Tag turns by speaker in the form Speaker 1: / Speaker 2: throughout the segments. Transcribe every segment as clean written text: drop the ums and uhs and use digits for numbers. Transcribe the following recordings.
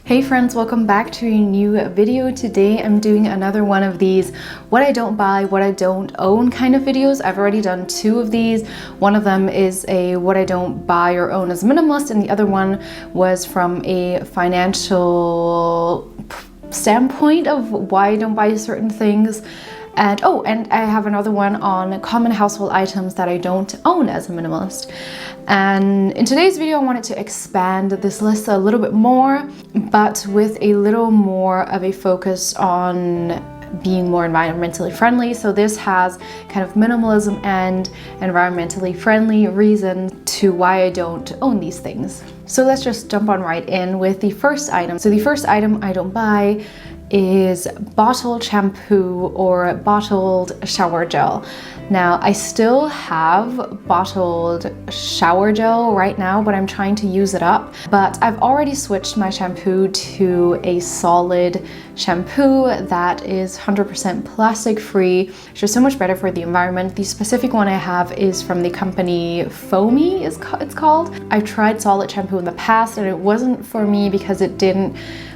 Speaker 1: Hey friends, welcome back to a new video. Today I'm doing another one of these what I don't buy, what I don't own kind of videos. I've already done two of these. One of them is a what I don't buy or own as a minimalist, and the other one was from a financial standpoint of why I don't buy certain things. And I have another one on common household items that I don't own as a minimalist. And in today's video, I wanted to expand this list a little bit more, but with a little more of a focus on being more environmentally friendly. So this has kind of minimalism and environmentally friendly reasons to why I don't own these things. So let's just jump on right in with the first item. So the first item I don't buy is bottled shampoo or bottled shower gel. Now, I still have bottled shower gel right now, but I'm trying to use it up. But I've already switched my shampoo to a solid shampoo that is 100% plastic free. It's just so much better for the environment. The specific one I have is from the company Foamy, it's called. I've tried solid shampoo in the past and it wasn't for me because it didn't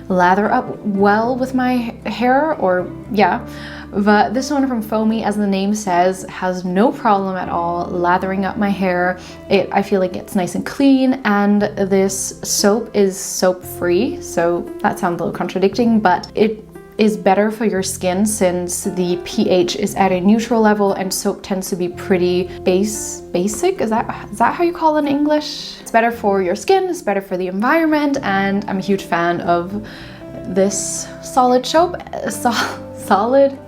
Speaker 1: lather up well with my hair, but this one from Foamy, as the name says, has no problem at all lathering up my hair. I feel like it's nice and clean, and this soap is soap free, so that sounds a little contradicting, but it is better for your skin since the pH is at a neutral level and soap tends to be pretty basic. Is that how you call it in English? It's better for your skin, it's better for the environment, and I'm a huge fan of this solid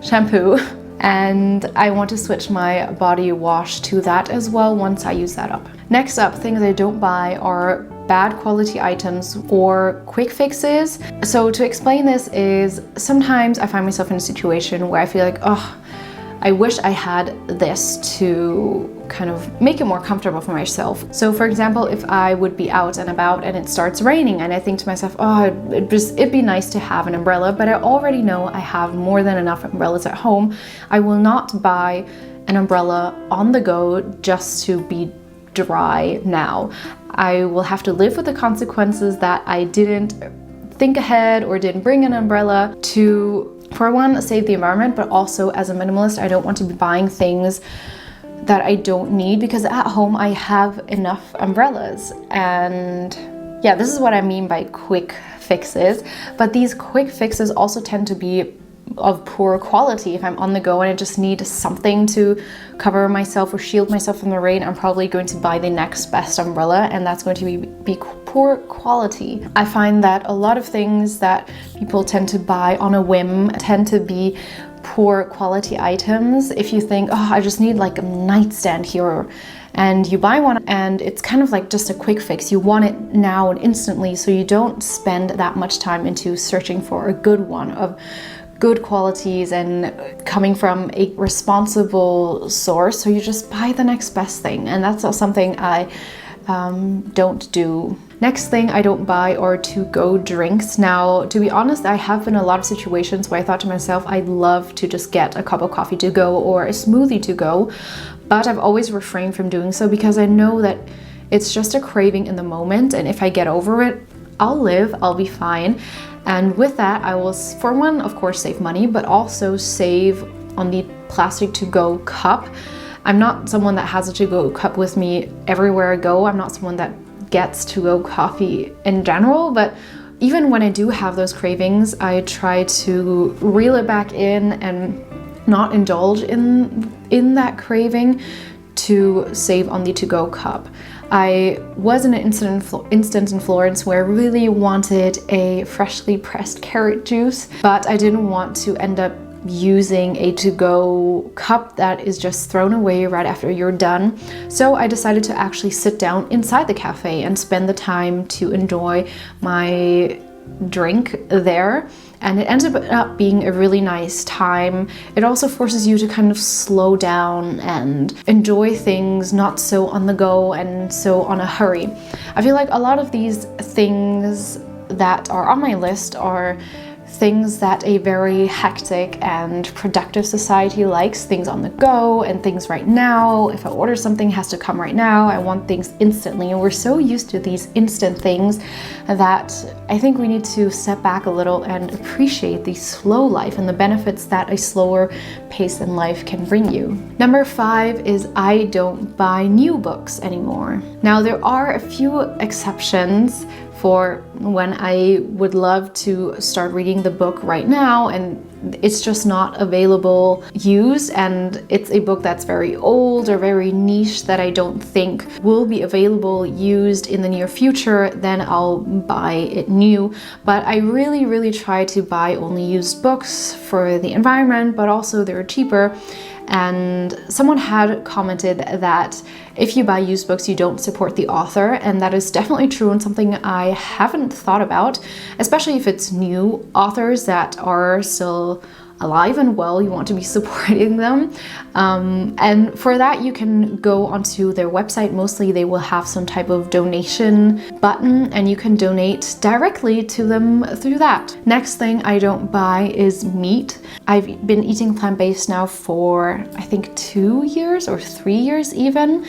Speaker 1: shampoo. And I want to switch my body wash to that as well once I use that up. Next up, things I don't buy are bad quality items or quick fixes. So to explain this is sometimes I find myself in a situation where I feel like, oh, I wish I had this to kind of make it more comfortable for myself. So for example, if I would be out and about and it starts raining and I think to myself, oh, it'd be nice to have an umbrella, but I already know I have more than enough umbrellas at home. I will not buy an umbrella on the go just to be dry now. I will have to live with the consequences that I didn't think ahead or didn't bring an umbrella to, for one, save the environment, but also as a minimalist, I don't want to be buying things that I don't need because at home I have enough umbrellas. And yeah, this is what I mean by quick fixes, but these quick fixes also tend to be of poor quality. If I'm on the go and I just need something to cover myself or shield myself from the rain, I'm probably going to buy the next best umbrella, and that's going to be poor quality. I find that a lot of things that people tend to buy on a whim tend to be poor quality items. If you think, oh, I just need like a nightstand here, and you buy one and it's kind of like just a quick fix. You want it now and instantly, so you don't spend that much time into searching for a good one of good qualities and coming from a responsible source. So you just buy the next best thing, and that's something I don't do. Next thing I don't buy are to-go drinks. Now, to be honest, I have been in a lot of situations where I thought to myself, I'd love to just get a cup of coffee to go or a smoothie to go, but I've always refrained from doing so because I know that it's just a craving in the moment, and if I get over it, I'll be fine. And with that, I will, for one, of course, save money, but also save on the plastic to-go cup. I'm not someone that has a to-go cup with me everywhere I go. I'm not someone that gets to-go coffee in general, but even when I do have those cravings, I try to reel it back in and not indulge in that craving to save on the to-go cup. I was in an instance in Florence where I really wanted a freshly pressed carrot juice, but I didn't want to end up using a to-go cup that is just thrown away right after you're done. So I decided to actually sit down inside the cafe and spend the time to enjoy my drink there, and it ended up being a really nice time. It also forces you to kind of slow down and enjoy things not so on the go and so on a hurry. I feel like a lot of these things that are on my list are things that a very hectic and productive society likes, things on the go and things right now. If I order something, it has to come right now. I want things instantly. And we're so used to these instant things that I think we need to step back a little and appreciate the slow life and the benefits that a slower pace in life can bring you. Number 5 is I don't buy new books anymore. Now, there are a few exceptions for when I would love to start reading the book right now and it's just not available used, and it's a book that's very old or very niche that I don't think will be available used in the near future, then I'll buy it new. But I really try to buy only used books for the environment, but also they're cheaper. And someone had commented that if you buy used books, you don't support the author, and that is definitely true and something I haven't thought about, especially if it's new authors that are still alive and well. You want to be supporting them, and for that you can go onto their website. Mostly they will have some type of donation button and you can donate directly to them through that. Next thing I don't buy is meat. I've been eating plant-based now for I think 2 years or 3 years even.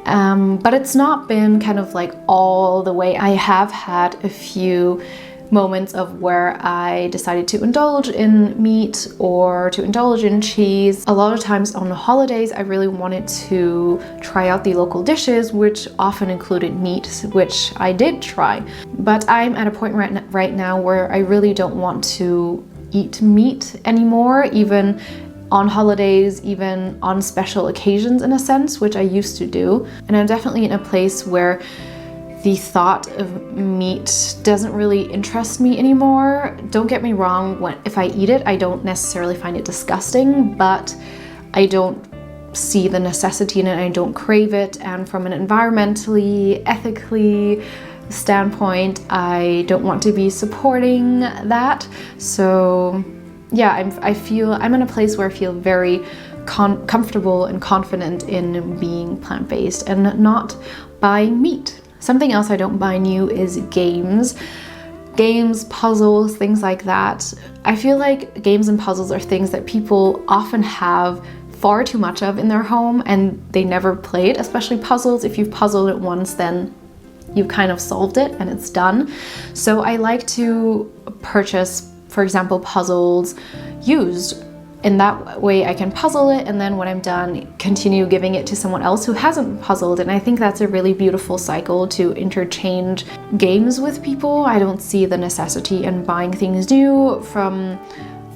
Speaker 1: But it's not been kind of like all the way. I have had a few moments of where I decided to indulge in meat or to indulge in cheese. A lot of times on the holidays, I really wanted to try out the local dishes, which often included meat, which I did try. But I'm at a point right now where I really don't want to eat meat anymore, even on holidays, even on special occasions in a sense, which I used to do. And I'm definitely in a place where the thought of meat doesn't really interest me anymore. Don't get me wrong, if I eat it, I don't necessarily find it disgusting, but I don't see the necessity in it, I don't crave it, and from an environmentally, ethically standpoint, I don't want to be supporting that. So yeah, I'm in a place where I feel very comfortable and confident in being plant-based and not buying meat. Something else I don't buy new is games, puzzles, things like that. I feel like games and puzzles are things that people often have far too much of in their home and they never play it, especially puzzles. If you've puzzled it once, then you've kind of solved it and it's done. So I like to purchase, for example, puzzles used. In that way I can puzzle it, and then when I'm done, continue giving it to someone else who hasn't puzzled. And I think that's a really beautiful cycle to interchange games with people. I don't see the necessity in buying things new from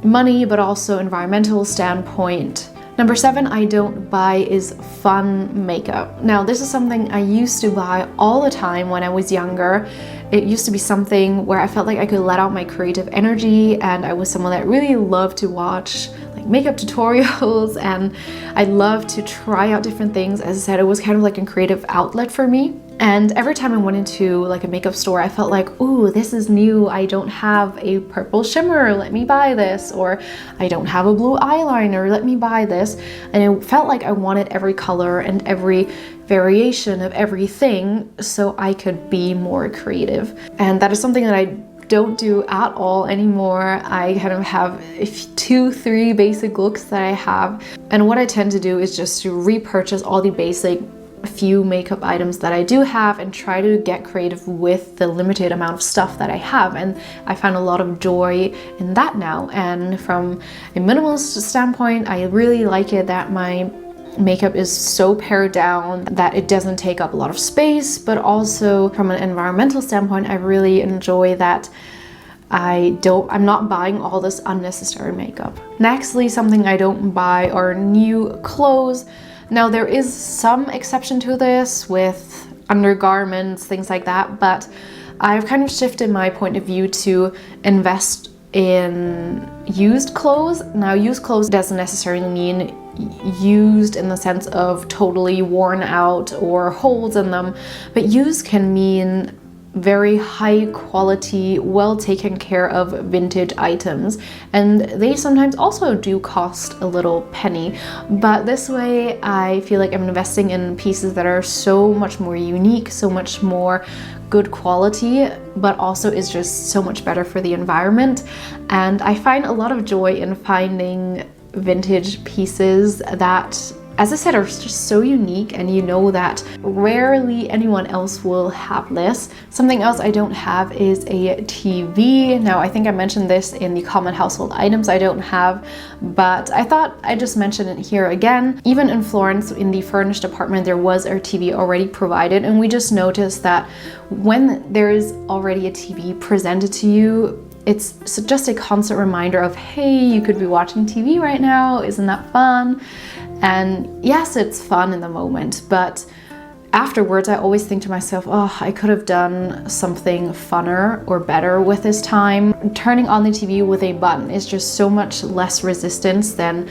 Speaker 1: money, but also environmental standpoint. Number 7 I don't buy is fun makeup. Now, this is something I used to buy all the time when I was younger. It used to be something where I felt like I could let out my creative energy, and I was someone that really loved to watch like makeup tutorials, and I loved to try out different things. As I said, it was kind of like a creative outlet for me. And every time I went into like a makeup store, I felt like, ooh, this is new. I don't have a purple shimmer, let me buy this. Or I don't have a blue eyeliner, let me buy this. And it felt like I wanted every color and every variation of everything so I could be more creative. And that is something that I don't do at all anymore. I kind of have 2-3 basic looks that I have. And what I tend to do is just to repurchase all the basic few makeup items that I do have and try to get creative with the limited amount of stuff that I have. And I find a lot of joy in that now. And from a minimalist standpoint, I really like it that my makeup is so pared down that it doesn't take up a lot of space, but also from an environmental standpoint, I really enjoy that I'm not buying all this unnecessary makeup. Nextly, something I don't buy are new clothes. Now, there is some exception to this with undergarments, things like that, but I've kind of shifted my point of view to invest in used clothes. Now, used clothes doesn't necessarily mean used in the sense of totally worn out or holes in them, but used can mean very high quality, well taken care of vintage items, and they sometimes also do cost a little penny, but this way I feel like I'm investing in pieces that are so much more unique, so much more good quality, but also is just so much better for the environment. And I find a lot of joy in finding vintage pieces that, as I said, are just so unique, and you know that rarely anyone else will have this. Something else I don't have is a TV. Now, I think I mentioned this in the common household items I don't have, but I thought I'd just mention it here again. Even in Florence, in the furnished apartment, there was a TV already provided, and we just noticed that when there is already a TV presented to you, it's just a constant reminder of, hey, you could be watching TV right now, isn't that fun? And yes, it's fun in the moment, but afterwards I always think to myself, oh, I could have done something funner or better with this time. Turning on the TV with a button is just so much less resistance than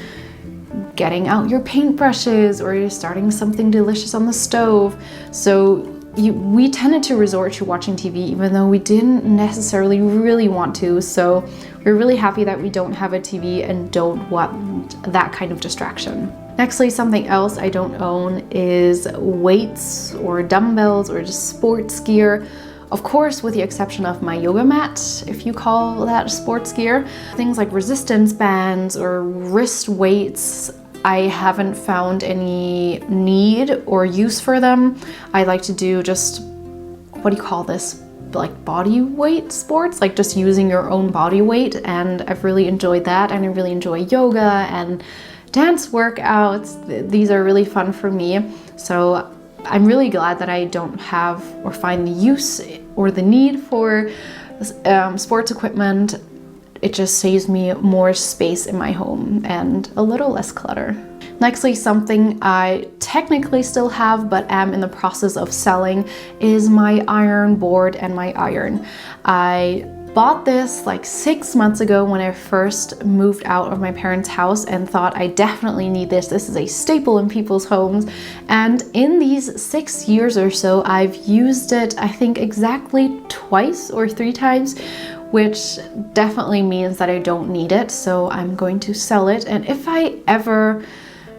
Speaker 1: getting out your paintbrushes or you're starting something delicious on the stove. So we tended to resort to watching TV even though we didn't necessarily really want to. So we're really happy that we don't have a TV and don't want that kind of distraction. Nextly, something else I don't own is weights or dumbbells or just sports gear. Of course, with the exception of my yoga mat, if you call that sports gear. Things like resistance bands or wrist weights, I haven't found any need or use for them. I like to do just, what do you call this? Like body weight sports, like just using your own body weight, and I've really enjoyed that, and I really enjoy yoga and dance workouts. These are really fun for me. So I'm really glad that I don't have or find the use or the need for sports equipment. It just saves me more space in my home and a little less clutter. Nextly, something I technically still have but am in the process of selling is my iron board and my iron. I bought this like 6 months ago when I first moved out of my parents' house and thought I definitely need this. This is a staple in people's homes. And in these 6 years or so, I've used it, I think, exactly twice or 3 times, which definitely means that I don't need it. So I'm going to sell it. And if I ever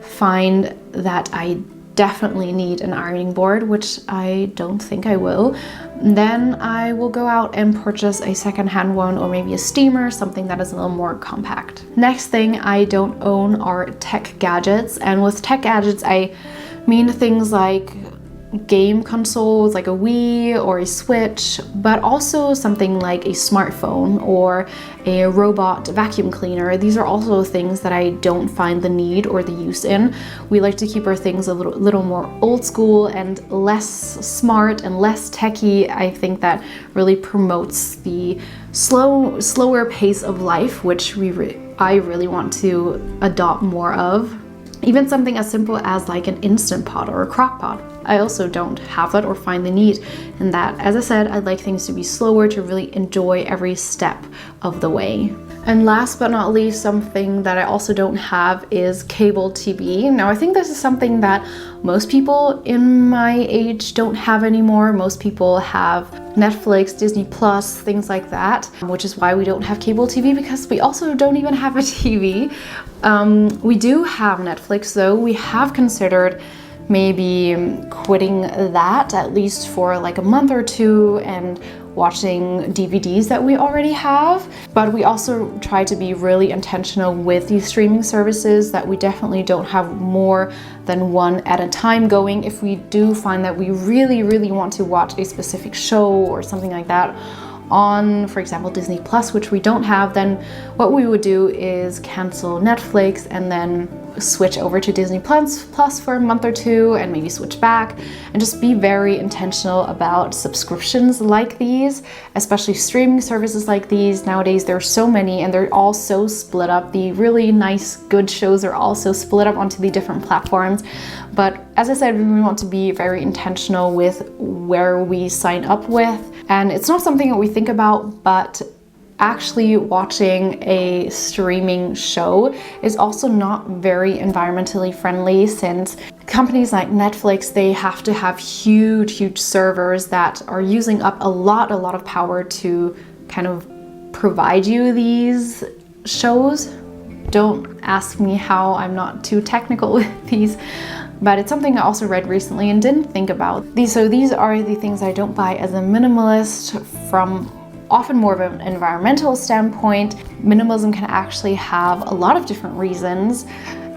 Speaker 1: find that I definitely need an ironing board, which I don't think I will, then I will go out and purchase a secondhand one or maybe a steamer, something that is a little more compact. Next thing I don't own are tech gadgets, and with tech gadgets I mean things like game consoles like a Wii or a Switch, but also something like a smartphone or a robot vacuum cleaner. These are also things that I don't find the need or the use in. We like to keep our things a little more old school and less smart and less techy. I think that really promotes the slower pace of life, which I really want to adopt more of. Even something as simple as like an Instant Pot or a crock pot. I also don't have that or find the need in that. As I said, I like things to be slower, to really enjoy every step of the way. And last but not least, something that I also don't have is cable TV. Now, I think this is something that most people in my age don't have anymore. Most people have Netflix, Disney Plus, things like that, which is why we don't have cable TV, because we also don't even have a TV. We do have Netflix though. We have considered maybe quitting that at least for like a month or two and watching DVDs that we already have. But we also try to be really intentional with these streaming services, that we definitely don't have more than one at a time going. If we do find that we really want to watch a specific show or something like that on, for example, Disney Plus, which we don't have, then what we would do is cancel Netflix and then switch over to Disney Plus for a month or two and maybe switch back, and just be very intentional about subscriptions like these, especially streaming services like these. Nowadays there are so many and they're all so split up. The really nice good shows are also split up onto the different platforms. But as I said, we want to be very intentional with where we sign up with, and it's not something that we think about, but actually watching a streaming show is also not very environmentally friendly, since companies like Netflix, they have to have huge servers that are using up a lot of power to kind of provide you these shows. Don't ask me how, I'm not too technical with these, but it's something I also read recently and didn't think about. So these are the things I don't buy as a minimalist from often more of an environmental standpoint. Minimalism can actually have a lot of different reasons.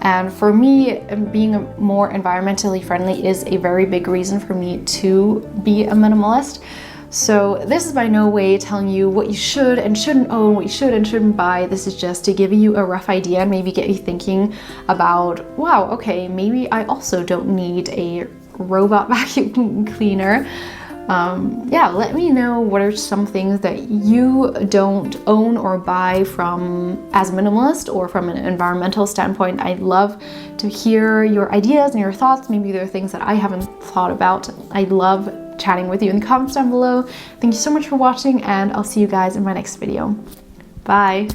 Speaker 1: And for me, being more environmentally friendly is a very big reason for me to be a minimalist. So this is by no way telling you what you should and shouldn't own, what you should and shouldn't buy. This is just to give you a rough idea and maybe get you thinking about, wow, okay, maybe I also don't need a robot vacuum cleaner. Yeah, let me know what are some things that you don't own or buy from as a minimalist or from an environmental standpoint. I'd love to hear your ideas and your thoughts. Maybe there are things that I haven't thought about. I'd love chatting with you in the comments down below. Thank you so much for watching, and I'll see you guys in my next video. Bye.